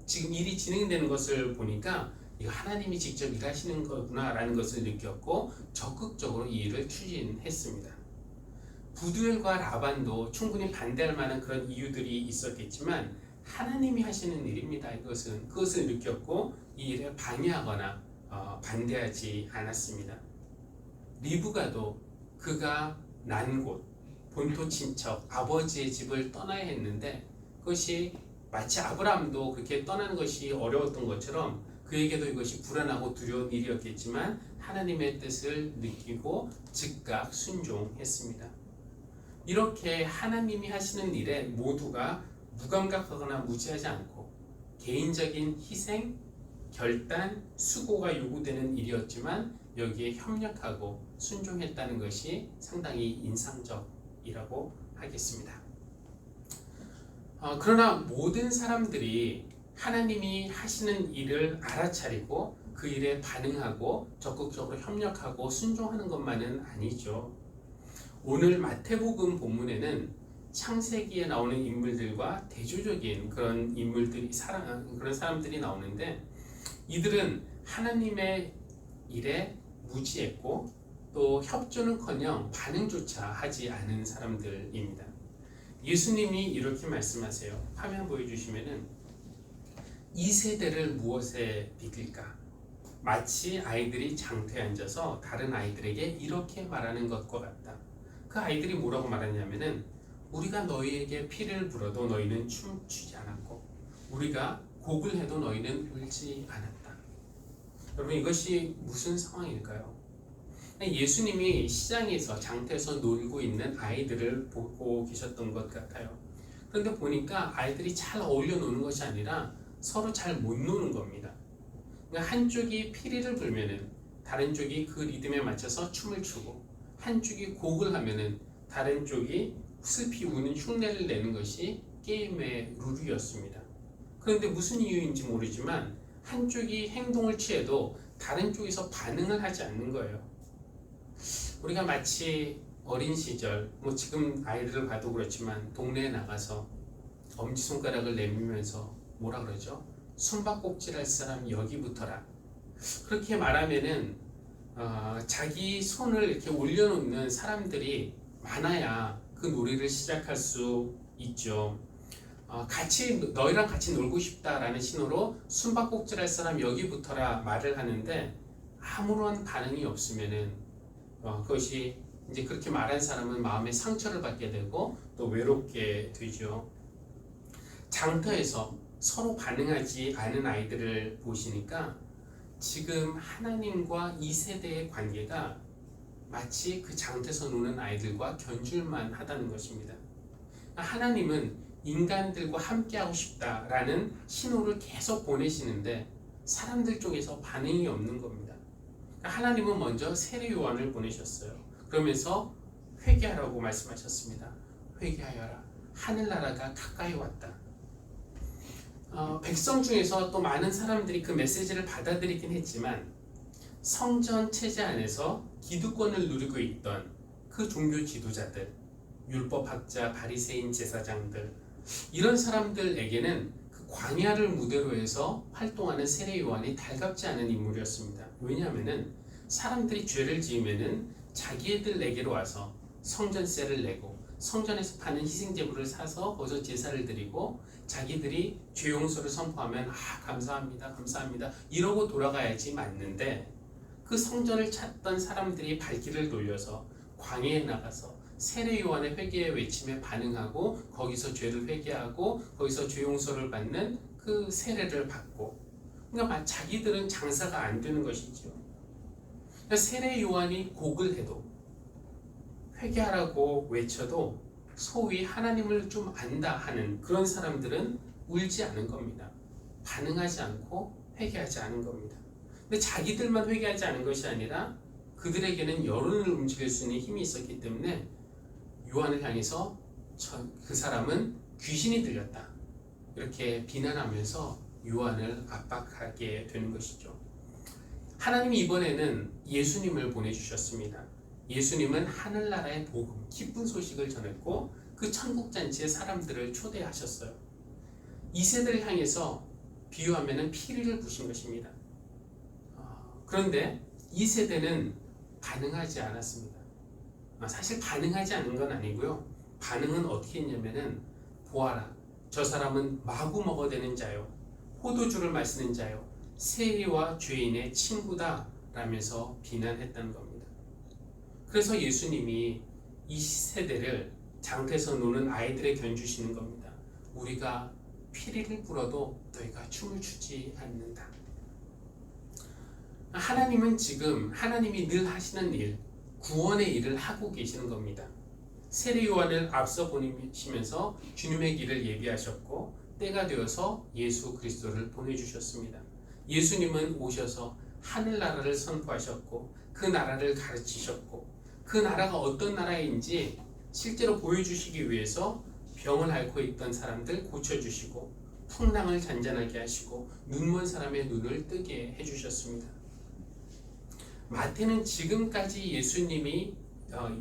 지금 일이 진행되는 것을 보니까 이거 하나님이 직접 일하시는 거구나 라는 것을 느꼈고 적극적으로 이 일을 추진했습니다. 부두엘과 라반도 충분히 반대할 만한 그런 이유들이 있었겠지만 하나님이 하시는 일입니다. 그것을 느꼈고 이 일에 방해하거나 반대하지 않았습니다. 리브가도 그가 난 곳, 본토 친척, 아버지의 집을 떠나야 했는데 그것이 마치 아브라함도 그렇게 떠나는 것이 어려웠던 것처럼 그에게도 이것이 불안하고 두려운 일이었겠지만 하나님의 뜻을 느끼고 즉각 순종했습니다. 이렇게 하나님이 하시는 일에 모두가 무감각하거나 무지하지 않고 개인적인 희생, 결단, 수고가 요구되는 일이었지만 여기에 협력하고 순종했다는 것이 상당히 인상적이라고 하겠습니다. 그러나 모든 사람들이 하나님이 하시는 일을 알아차리고 그 일에 반응하고 적극적으로 협력하고 순종하는 것만은 아니죠. 오늘 마태복음 본문에는 창세기에 나오는 인물들과 대조적인 그런 인물들이 그런 사람들이 나오는데 이들은 하나님의 일에 무지했고 또 협조는커녕 반응조차 하지 않은 사람들입니다. 예수님이 이렇게 말씀하세요. 화면 보여주시면은 이 세대를 무엇에 비길까? 마치 아이들이 장터에 앉아서 다른 아이들에게 이렇게 말하는 것과 같다. 그 아이들이 뭐라고 말하냐면은 우리가 너희에게 피를 불어도 너희는 춤추지 않았고 우리가 곡을 해도 너희는 울지 않았다. 여러분 이것이 무슨 상황일까요? 예수님이 시장에서 장터에서 놀고 있는 아이들을 보고 계셨던 것 같아요. 그런데 보니까 아이들이 잘 어울려 노는 것이 아니라 서로 잘 못 노는 겁니다. 그러니까 한쪽이 피리를 불면은 다른 쪽이 그 리듬에 맞춰서 춤을 추고 한쪽이 곡을 하면은 다른 쪽이 슬피 우는 흉내를 내는 것이 게임의 룰이었습니다. 그런데 무슨 이유인지 모르지만 한쪽이 행동을 취해도 다른 쪽에서 반응을 하지 않는 거예요. 우리가 마치 어린 시절, 지금 아이들을 봐도 그렇지만 동네에 나가서 엄지손가락을 내밀면서 뭐라 그러죠? 숨바꼭질할 사람 여기 붙어라. 그렇게 말하면은 자기 손을 이렇게 올려놓는 사람들이 많아야 그 놀이를 시작할 수 있죠. 너희랑 같이 놀고 싶다라는 신호로 숨바꼭질할 사람 여기 붙어라 말을 하는데 아무런 반응이 없으면은 그것이 이제 그렇게 말한 사람은 마음에 상처를 받게 되고 또 외롭게 되죠. 장터에서 서로 반응하지 않은 아이들을 보시니까 지금 하나님과 이 세대의 관계가 마치 그 장터에서 노는 아이들과 견줄만 하다는 것입니다. 하나님은 인간들과 함께하고 싶다라는 신호를 계속 보내시는데 사람들 쪽에서 반응이 없는 겁니다. 하나님은 먼저 세례 요한을 보내셨어요. 그러면서 회개하라고 말씀하셨습니다. 회개하여라. 하늘나라가 가까이 왔다. 백성 중에서 또 많은 사람들이 그 메시지를 받아들이긴 했지만 성전 체제 안에서 기득권을 누리고 있던 그 종교 지도자들, 율법학자, 바리새인 제사장들, 이런 사람들에게는 그 광야를 무대로 해서 활동하는 세례 요한이 달갑지 않은 인물이었습니다. 왜냐하면은 사람들이 죄를 지으면은 자기들에게로 와서 성전세를 내고 성전에서 파는 희생제물을 사서 거기서 제사를 드리고 자기들이 죄 용서를 선포하면 감사합니다 감사합니다 이러고 돌아가야지 맞는데, 그 성전을 찾던 사람들이 발길을 돌려서 광야에 나가서 세례 요한의 회개의 외침에 반응하고 거기서 죄를 회개하고 거기서 죄 용서를 받는 그 세례를 받고, 그러니까 자기들은 장사가 안 되는 것이죠. 그러니까 세례 요한이 곡을 해도 회개하라고 외쳐도 소위 하나님을 좀 안다 하는 그런 사람들은 울지 않은 겁니다. 반응하지 않고 회개하지 않은 겁니다. 근데 자기들만 회개하지 않은 것이 아니라 그들에게는 여론을 움직일 수 있는 힘이 있었기 때문에 요한을 향해서 그 사람은 귀신이 들렸다 이렇게 비난하면서 요한을 압박하게 되는 것이죠. 하나님이 이번에는 예수님을 보내주셨습니다. 예수님은 하늘나라의 복음, 기쁜 소식을 전했고 그 천국잔치에 사람들을 초대하셨어요. 이 세대를 향해서 비유하면 피리를 부신 것입니다. 그런데 이 세대는 반응하지 않았습니다. 사실 반응하지 않은 건 아니고요. 반응은 어떻게 했냐면은 보아라, 저 사람은 마구 먹어대는 자요, 포도주를 마시는 자요, 세리와 죄인의 친구다 라면서 비난했다는 겁니다. 그래서 예수님이 이 세대를 장터에서 노는 아이들에 견주시는 겁니다. 우리가 피리를 불어도 너희가 춤을 추지 않는다. 하나님은 지금 하나님이 늘 하시는 일, 구원의 일을 하고 계시는 겁니다. 세례 요한을 앞서 보내시면서 주님의 길을 예비하셨고 때가 되어서 예수 그리스도를 보내주셨습니다. 예수님은 오셔서 하늘나라를 선포하셨고 그 나라를 가르치셨고 그 나라가 어떤 나라인지 실제로 보여주시기 위해서 병을 앓고 있던 사람들 고쳐주시고 풍랑을 잔잔하게 하시고 눈먼 사람의 눈을 뜨게 해주셨습니다. 마태는 지금까지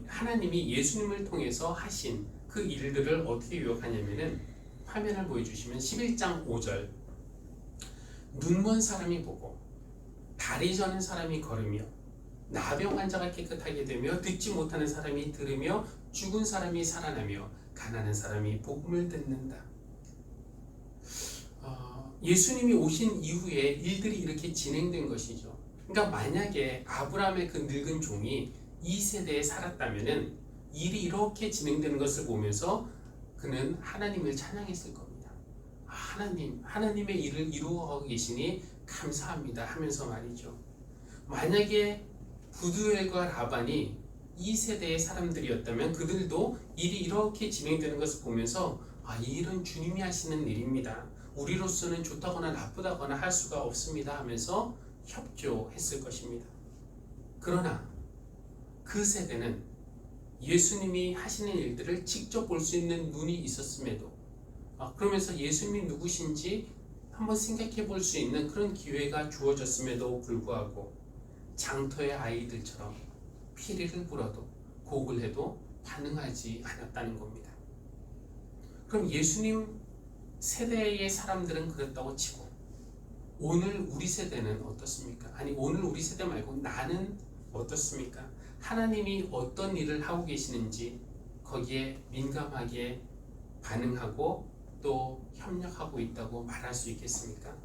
하나님이 예수님을 통해서 하신 그 일들을 어떻게 요약하냐면은 화면을 보여주시면 11장 5절, 눈먼 사람이 보고 다리 저는 사람이 걸으며 나병 환자가 깨끗하게 되며 듣지 못하는 사람이 들으며 죽은 사람이 살아나며 가난한 사람이 복음을 듣는다. 예수님이 오신 이후에 일들이 이렇게 진행된 것이죠. 그러니까 만약에 아브라함의 그 늙은 종이 이 세대에 살았다면은 일이 이렇게 진행되는 것을 보면서 그는 하나님을 찬양했을 겁니다. 하나님의 일을 이루어가고 계시니 감사합니다 하면서 말이죠. 만약에 부두엘과 라반이 이 세대의 사람들이었다면 그들도 일이 이렇게 진행되는 것을 보면서 이 일은 주님이 하시는 일입니다. 우리로서는 좋다거나 나쁘다거나 할 수가 없습니다 하면서 협조했을 것입니다. 그러나 그 세대는 예수님이 하시는 일들을 직접 볼 수 있는 눈이 있었음에도 그러면서 예수님이 누구신지 한번 생각해 볼 수 있는 그런 기회가 주어졌음에도 불구하고 장터의 아이들처럼 피리를 불어도 곡을 해도 반응하지 않았다는 겁니다. 그럼 예수님 세대의 사람들은 그랬다고 치고 오늘 우리 세대는 어떻습니까? 아니 오늘 우리 세대 말고 나는 어떻습니까? 하나님이 어떤 일을 하고 계시는지 거기에 민감하게 반응하고 또 협력하고 있다고 말할 수 있겠습니까?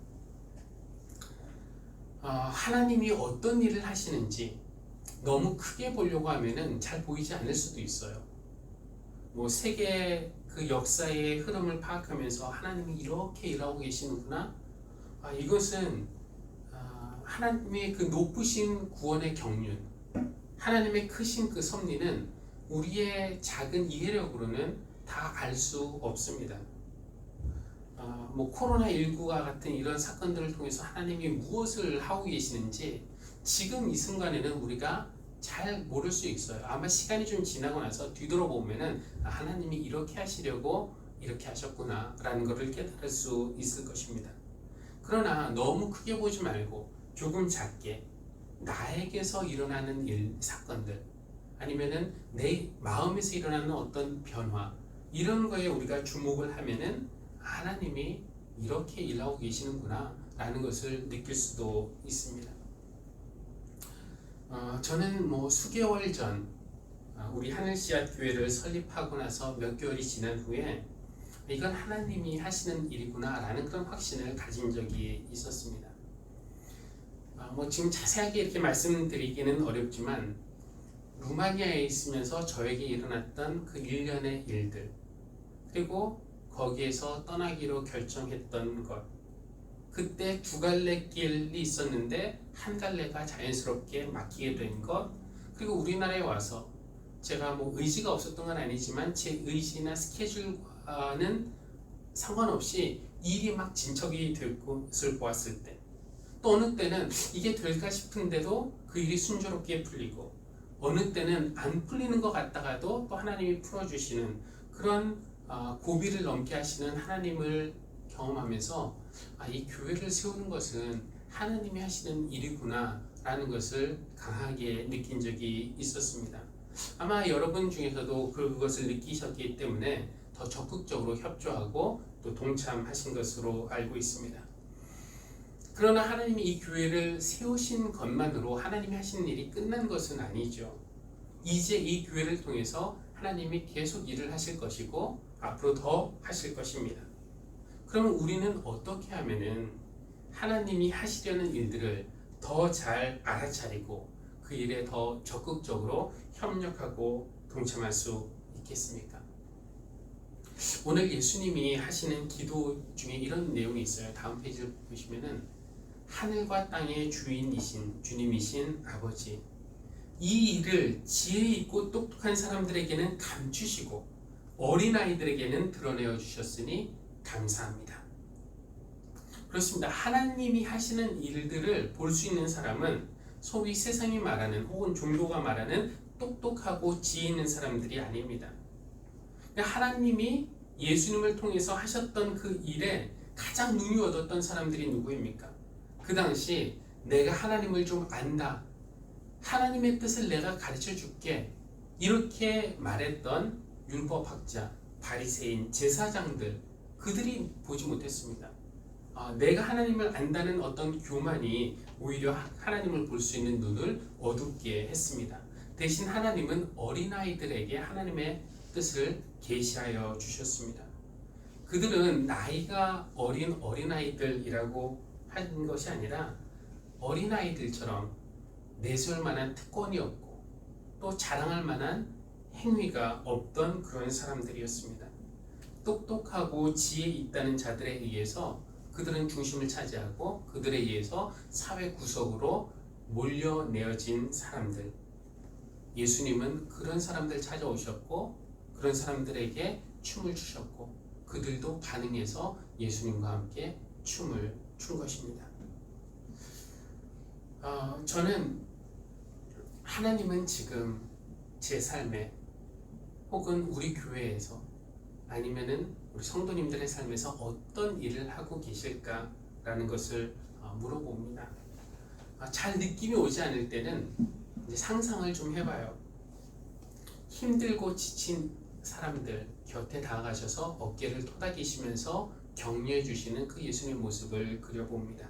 하나님이 어떤 일을 하시는지 너무 크게 보려고 하면은 잘 보이지 않을 수도 있어요. 세계 그 역사의 흐름을 파악하면서 하나님이 이렇게 일하고 계시는구나. 이것은 하나님의 그 높으신 구원의 경륜, 하나님의 크신 그 섭리는 우리의 작은 이해력으로는 다 알 수 없습니다. 코로나19가 같은 이런 사건들을 통해서 하나님이 무엇을 하고 계시는지 지금 이 순간에는 우리가 잘 모를 수 있어요. 아마 시간이 좀 지나고 나서 뒤돌아보면은 하나님이 이렇게 하시려고 이렇게 하셨구나 라는 것을 깨달을 수 있을 것입니다. 그러나 너무 크게 보지 말고 조금 작게 나에게서 일어나는 사건들, 아니면은 내 마음에서 일어나는 어떤 변화, 이런 거에 우리가 주목을 하면은 하나님이 이렇게 일하고 계시는구나 라는 것을 느낄 수도 있습니다. 저는 수개월 전 우리 하늘씨앗 교회를 설립하고 나서 몇 개월이 지난 후에 이건 하나님이 하시는 일이구나 라는 그런 확신을 가진 적이 있었습니다. 지금 자세하게 이렇게 말씀드리기는 어렵지만 루마니아에 있으면서 저에게 일어났던 그 일련의 일들, 그리고 거기에서 떠나기로 결정했던 것, 그때 두 갈래 길이 있었는데 한 갈래가 자연스럽게 막히게 된 것, 그리고 우리나라에 와서 제가 의지가 없었던 건 아니지만 제 의지나 스케줄과는 상관없이 일이 막 진척이 될 것을 보았을 때, 또 어느 때는 이게 될까 싶은데도 그 일이 순조롭게 풀리고, 어느 때는 안 풀리는 것 같다가도 또 하나님이 풀어주시는 그런 고비를 넘게 하시는 하나님을 경험하면서 이 교회를 세우는 것은 하나님이 하시는 일이구나 라는 것을 강하게 느낀 적이 있었습니다. 아마 여러분 중에서도 그것을 느끼셨기 때문에 더 적극적으로 협조하고 또 동참하신 것으로 알고 있습니다. 그러나 하나님이 이 교회를 세우신 것만으로 하나님이 하시는 일이 끝난 것은 아니죠. 이제 이 교회를 통해서 하나님이 계속 일을 하실 것이고 앞으로 더 하실 것입니다. 그러면 우리는 어떻게 하면은 하나님이 하시려는 일들을 더 잘 알아차리고 그 일에 더 적극적으로 협력하고 동참할 수 있겠습니까? 오늘 예수님이 하시는 기도 중에 이런 내용이 있어요. 다음 페이지를 보시면은 하늘과 땅의 주인이신 주님이신 아버지, 이 일을 지혜 있고 똑똑한 사람들에게는 감추시고 어린아이들에게는 드러내어 주셨으니 감사합니다. 그렇습니다. 하나님이 하시는 일들을 볼 수 있는 사람은 소위 세상이 말하는 혹은 종교가 말하는 똑똑하고 지혜 있는 사람들이 아닙니다. 하나님이 예수님을 통해서 하셨던 그 일에 가장 눈이 얻었던 사람들이 누구입니까? 그 당시 내가 하나님을 좀 안다, 하나님의 뜻을 내가 가르쳐 줄게, 이렇게 말했던 율법학자, 바리새인, 제사장들, 그들이 보지 못했습니다. 내가 하나님을 안다는 어떤 교만이 오히려 하나님을 볼 수 있는 눈을 어둡게 했습니다. 대신 하나님은 어린아이들에게 하나님의 뜻을 계시하여 주셨습니다. 그들은 나이가 어린 어린아이들이라고 한 것이 아니라 어린아이들처럼 내세울 만한 특권이 없고 또 자랑할 만한 행위가 없던 그런 사람들이었습니다. 똑똑하고 지혜 있다는 자들에 의해서 그들은 중심을 차지하고 그들에 의해서 사회 구석으로 몰려내어진 사람들. 예수님은 그런 사람들 찾아오셨고 그런 사람들에게 춤을 추셨고 그들도 반응해서 예수님과 함께 춤을 춘 것입니다. 저는 하나님은 지금 제 삶에 혹은 우리 교회에서 아니면은 우리 성도님들의 삶에서 어떤 일을 하고 계실까라는 것을 물어봅니다. 잘 느낌이 오지 않을 때는 이제 상상을 좀 해봐요. 힘들고 지친 사람들 곁에 다가가셔서 어깨를 토닥이시면서 격려해 주시는 그 예수님의 모습을 그려봅니다.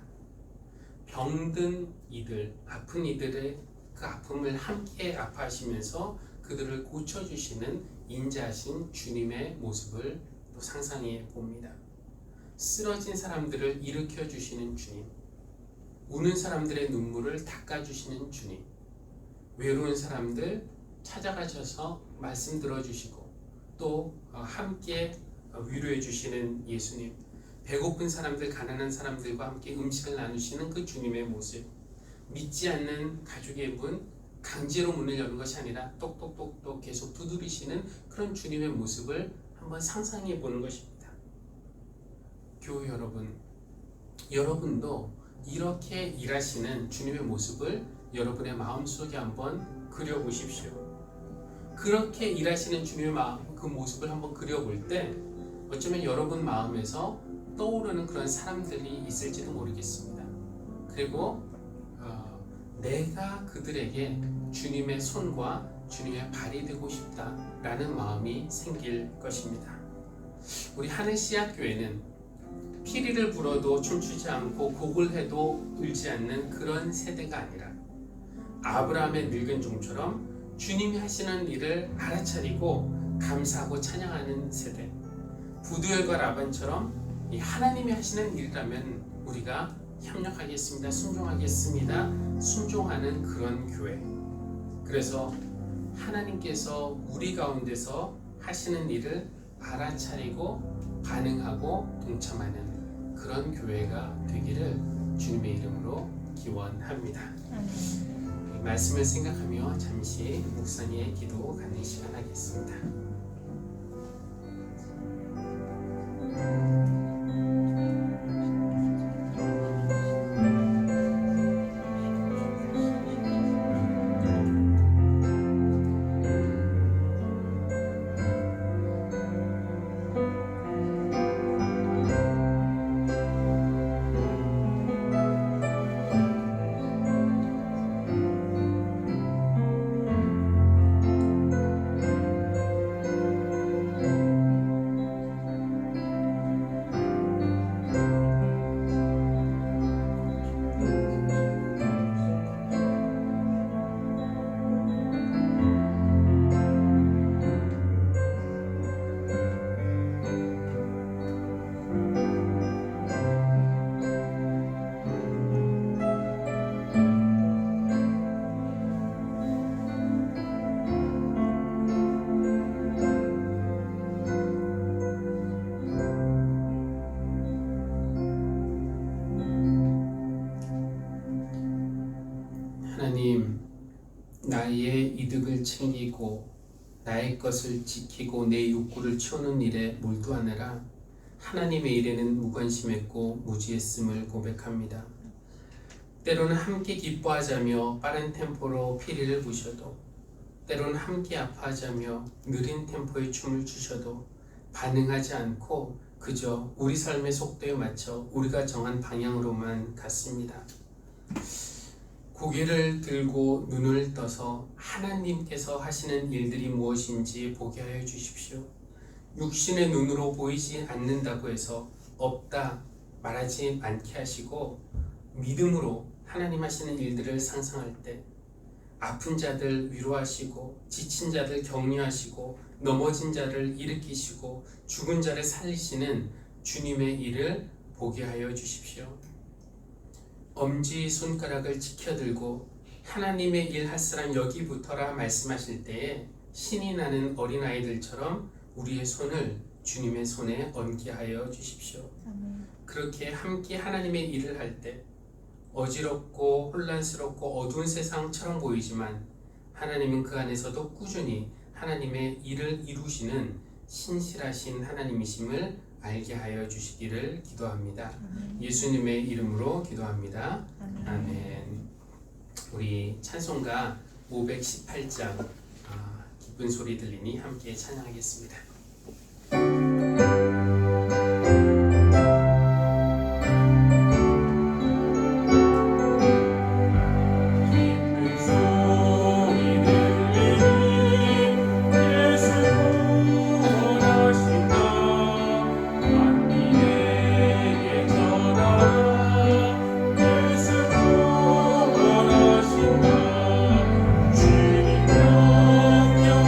병든 이들, 아픈 이들의 그 아픔을 함께 아파하시면서 그들을 고쳐주시는 인자하신 주님의 모습을 또 상상해 봅니다. 쓰러진 사람들을 일으켜 주시는 주님, 우는 사람들의 눈물을 닦아주시는 주님, 외로운 사람들 찾아가셔서 말씀 들어주시고 또 함께 위로해 주시는 예수님, 배고픈 사람들, 가난한 사람들과 함께 음식을 나누시는 그 주님의 모습, 믿지 않는 가족의 문, 강제로 문을 여는 것이 아니라 똑똑똑똑 계속 두드리시는 그런 주님의 모습을 한번 상상해 보는 것입니다. 교회 여러분, 여러분도 이렇게 일하시는 주님의 모습을 여러분의 마음속에 한번 그려보십시오. 그렇게 일하시는 주님의 그 모습을 한번 그려볼 때 어쩌면 여러분 마음에서 떠오르는 그런 사람들이 있을지도 모르겠습니다. 그리고 내가 그들에게 주님의 손과 주님의 발이 되고 싶다라는 마음이 생길 것입니다. 우리 하늘씨앗교회는 피리를 불어도 춤추지 않고 곡을 해도 울지 않는 그런 세대가 아니라 아브라함의 늙은 종처럼 주님이 하시는 일을 알아차리고 감사하고 찬양하는 세대, 부두엘과 라반처럼 이 하나님이 하시는 일이라면 우리가 협력하겠습니다, 순종하겠습니다, 순종하는 그런 교회. 그래서 하나님께서 우리 가운데서 하시는 일을 알아차리고 반응하고 동참하는 그런 교회가 되기를 주님의 이름으로 기원합니다. 이 말씀을 생각하며 잠시 묵상의 기도 갖는 시간 하겠습니다. 하나님, 나의 이득을 챙기고 나의 것을 지키고 내 욕구를 채우는 일에 몰두하느라 하나님의 일에는 무관심했고 무지했음을 고백합니다. 때로는 함께 기뻐하자며 빠른 템포로 피리를 부셔도, 때로는 함께 아파하자며 느린 템포의 춤을 추셔도 반응하지 않고 그저 우리 삶의 속도에 맞춰 우리가 정한 방향으로만 갔습니다. 고개를 들고 눈을 떠서 하나님께서 하시는 일들이 무엇인지 보게 하여 주십시오. 육신의 눈으로 보이지 않는다고 해서 없다 말하지 않게 하시고 믿음으로 하나님 하시는 일들을 상상할 때 아픈 자들 위로하시고 지친 자들 격려하시고 넘어진 자를 일으키시고 죽은 자를 살리시는 주님의 일을 보게 하여 주십시오. 엄지손가락을 지켜들고 하나님의 일 할 사람 여기 붙어라 말씀하실 때에 신이 나는 어린아이들처럼 우리의 손을 주님의 손에 얹게 하여 주십시오. 그렇게 함께 하나님의 일을 할 때 어지럽고 혼란스럽고 어두운 세상처럼 보이지만 하나님은 그 안에서도 꾸준히 하나님의 일을 이루시는 신실하신 하나님이심을 알게 하여 주시기를 기도합니다. 예수님의 이름으로 기도합니다. 아멘. 우리 찬송가 518장 기쁜 소리 들리니 함께 찬양하겠습니다. 주님 명령하신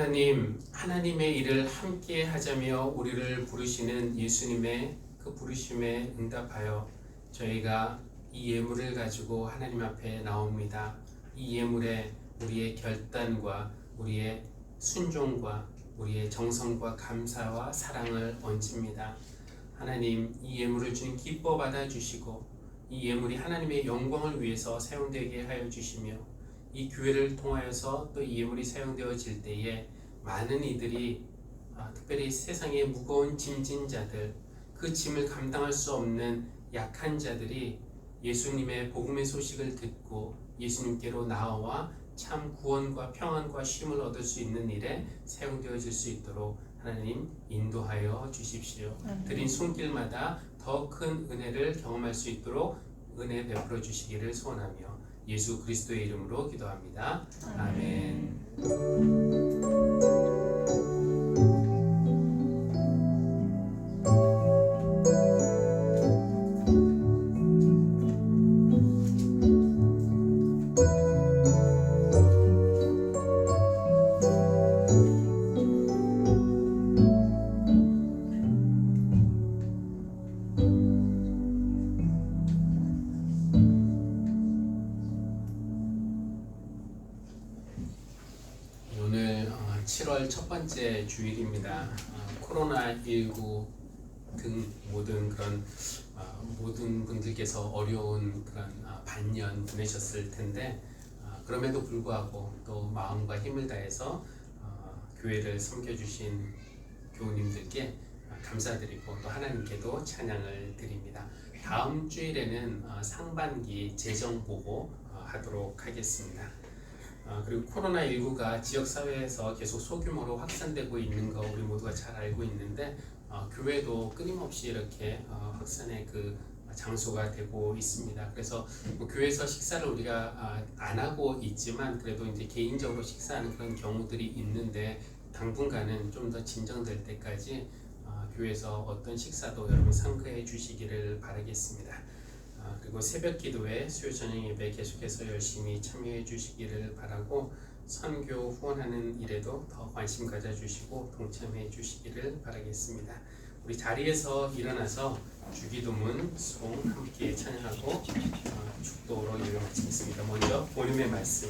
하나님, 하나님의 일을 함께 하자며 우리를 부르시는 예수님의 그 부르심에 응답하여 저희가 이 예물을 가지고 하나님 앞에 나옵니다. 이 예물에 우리의 결단과 우리의 순종과 우리의 정성과 감사와 사랑을 얹습니다. 하나님, 이 예물을 주님 기뻐 받아주시고 이 예물이 하나님의 영광을 위해서 사용되게 하여 주시며 이 교회를 통하여서 또 이 예물이 사용되어질 때에 많은 이들이 특별히 세상의 무거운 짐진 자들, 그 짐을 감당할 수 없는 약한 자들이 예수님의 복음의 소식을 듣고 예수님께로 나아와 참 구원과 평안과 쉼을 얻을 수 있는 일에 사용되어질 수 있도록 하나님 인도하여 주십시오. 드린 손길마다 더 큰 은혜를 경험할 수 있도록 은혜 베풀어 주시기를 소원하며 예수 그리스도의 이름으로 기도합니다. 아멘. 오늘 7월 첫 번째 주일입니다. 코로나19 등 모든 그런 모든 분들께서 어려운 그런 반년 보내셨을 텐데 그럼에도 불구하고 또 마음과 힘을 다해서 교회를 섬겨주신 교우님들께 감사드리고 또 하나님께도 찬양을 드립니다. 다음 주일에는 상반기 재정 보고 하도록 하겠습니다. 그리고 코로나19가 지역사회에서 계속 소규모로 확산되고 있는 거 우리 모두가 잘 알고 있는데 교회도 끊임없이 이렇게 확산의 그 장소가 되고 있습니다. 그래서 교회에서 식사를 우리가 안 하고 있지만 그래도 이제 개인적으로 식사하는 그런 경우들이 있는데 당분간은 좀 더 진정될 때까지 교회에서 어떤 식사도 여러분 상그해 주시기를 바라겠습니다. 그리고 새벽 기도회, 수요 저녁 예배 계속해서 열심히 참여해 주시기를 바라고 선교 후원하는 일에도 더 관심 가져주시고 동참해 주시기를 바라겠습니다. 우리 자리에서 일어나서 주기도문, 송 함께 찬양하고 축도로 예배 마치겠습니다. 먼저 본인의 말씀.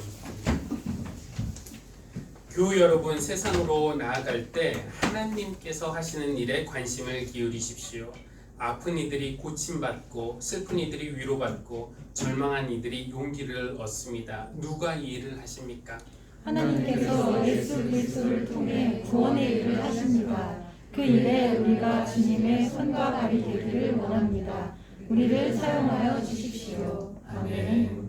교우 여러분, 세상으로 나아갈 때 하나님께서 하시는 일에 관심을 기울이십시오. 아픈 이들이 고침받고 슬픈 이들이 위로받고 절망한 이들이 용기를 얻습니다. 누가 이 일을 하십니까? 하나님께서 예수 그리스도를 통해 구원의 일을 하십니다. 그 일에 우리가 주님의 손과 발이 되기를 원합니다. 우리를 사용하여 주십시오. 아멘.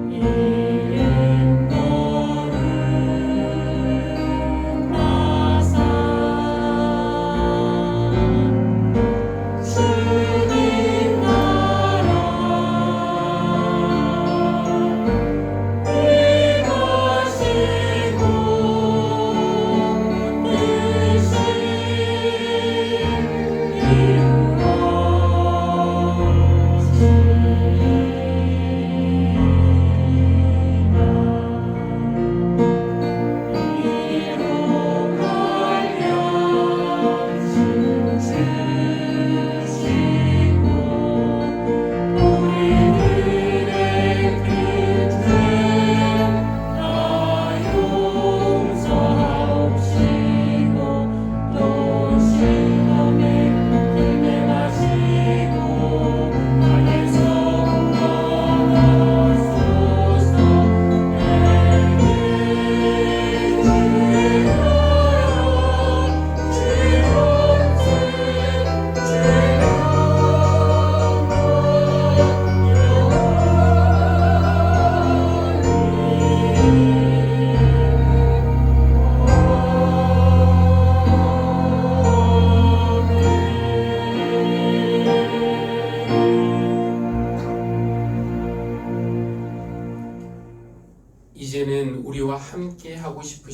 이른 너를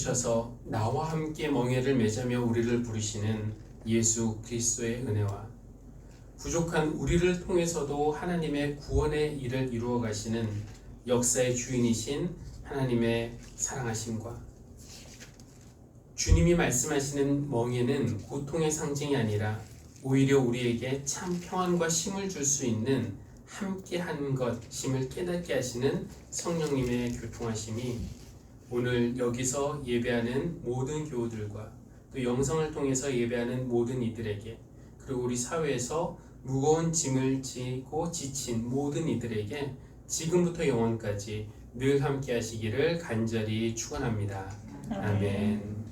오셔서 나와 함께 멍에를 매자며 우리를 부르시는 예수 그리스도의 은혜와 부족한 우리를 통해서도 하나님의 구원의 일을 이루어 가시는 역사의 주인이신 하나님의 사랑하심과 주님이 말씀하시는 멍에는 고통의 상징이 아니라 오히려 우리에게 참 평안과 힘을 줄 수 있는 함께한 것임을 깨닫게 하시는 성령님의 교통하심이 오늘 여기서 예배하는 모든 교우들과 또 영상을 통해서 예배하는 모든 이들에게 그리고 우리 사회에서 무거운 짐을 지고 지친 모든 이들에게 지금부터 영원까지 늘 함께 하시기를 간절히 축원합니다. 아멘.